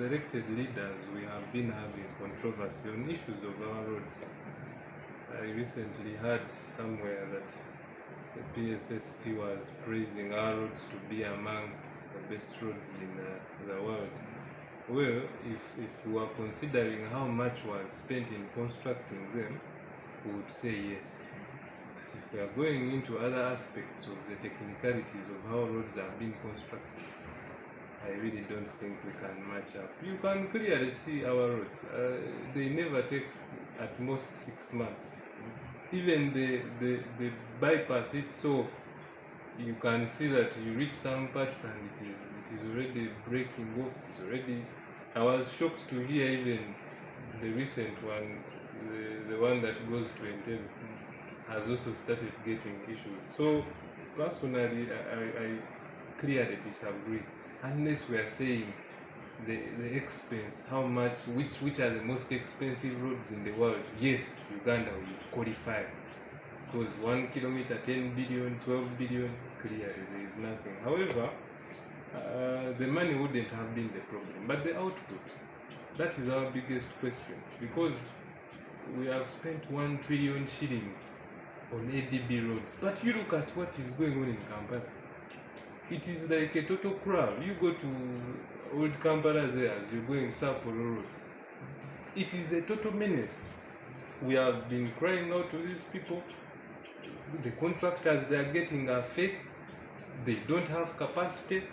elected leaders, we have been having controversy on issues of our roads. I recently heard somewhere that the PSST was praising our roads to be among the best roads in the world. Well, if you are considering how much was spent in constructing them, we would say yes. But if we are going into other aspects of the technicalities of how roads are being constructed, I really don't think we can match up. You can clearly see our roads. They never take at most 6 months. Even the bypass itself, you can see that you reach some parts and it is already breaking off. It is already. I was shocked to hear even the recent one, the one that goes to Entebbe, has also started getting issues. So personally, I clearly disagree. Unless we are saying the expense, how much, which are the most expensive roads in the world, yes, Uganda will qualify. Because 1 kilometer, 10 billion, 12 billion, clearly there is nothing. However, the money wouldn't have been the problem, but the output, that is our biggest question. Because we have spent 1 trillion shillings on ADB roads, but you look at what is going on in Kampala. It is like a total crowd. You go to old Kampala there as you're going Sapolo Road. It is a total menace. We have been crying out to these people. The contractors they are getting are fake. They don't have capacity.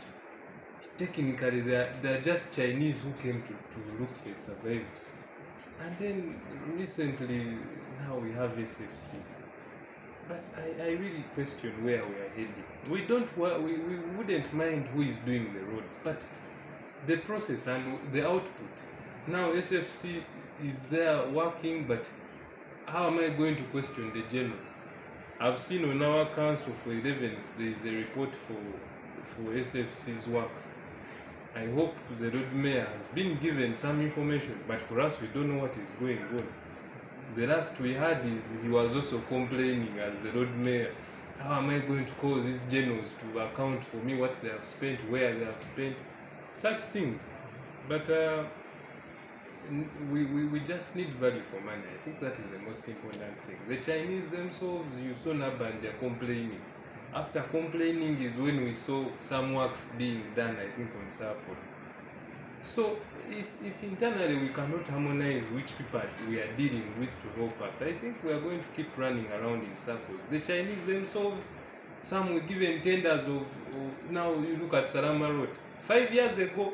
Technically, they are just Chinese who came to look for survival. And then recently, now we have SFC. But I really question where we are heading. We wouldn't mind who is doing the roads, but the process and the output. Now SFC is there working, but how am I going to question the general? I've seen on our council for 11th there is a report for SFC's works. I hope the road mayor has been given some information, but for us we don't know what is going on. The last we heard is he was also complaining as the road mayor. How am I going to call these generals to account for me, what they have spent, where they have spent, such things. But we just need value for money. I think that is the most important thing. The Chinese themselves, you saw Nabanja complaining. After complaining is when we saw some works being done, I think, on Sapo. So if internally we cannot harmonize which people we are dealing with to help us, I think we are going to keep running around in circles. The Chinese themselves, some were given tenders of now you look at Salama Road. 5 years ago,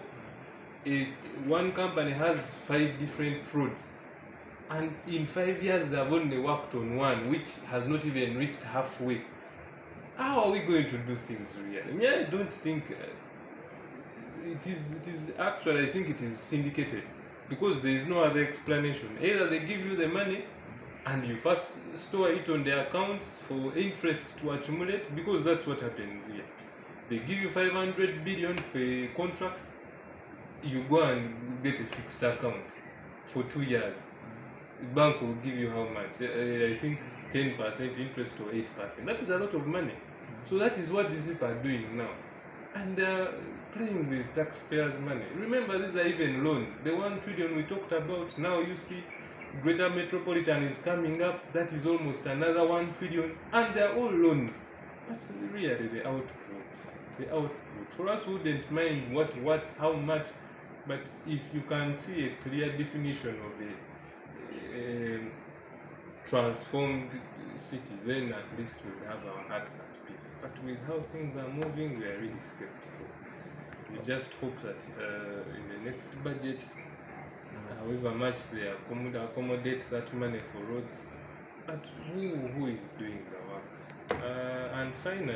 one company has 5 different roads. And in 5 years they have only worked on one, which has not even reached halfway. How are we going to do things really? I don't think it is actually, I think it is syndicated, because there is no other explanation. Either they give you the money and you first store it on their accounts for interest to accumulate, because that's what happens here. They give you 500 billion for a contract, you go and get a fixed account for 2 years. The bank will give you how much? I think 10% interest or 8%. That is a lot of money. So that is what these people are doing now. And playing with taxpayers' money. Remember, these are even loans. The 1 trillion we talked about, now you see Greater Metropolitan is coming up. That is almost another 1 trillion. And they are all loans. But really, the output. For us, we wouldn't mind how much. But if you can see a clear definition of a transformed city, then at least we'll have our hearts at peace. But with how things are moving, we are really skeptical. We just hope that in the next budget, however much they accommodate that money for roads, but who is doing the works? And finally,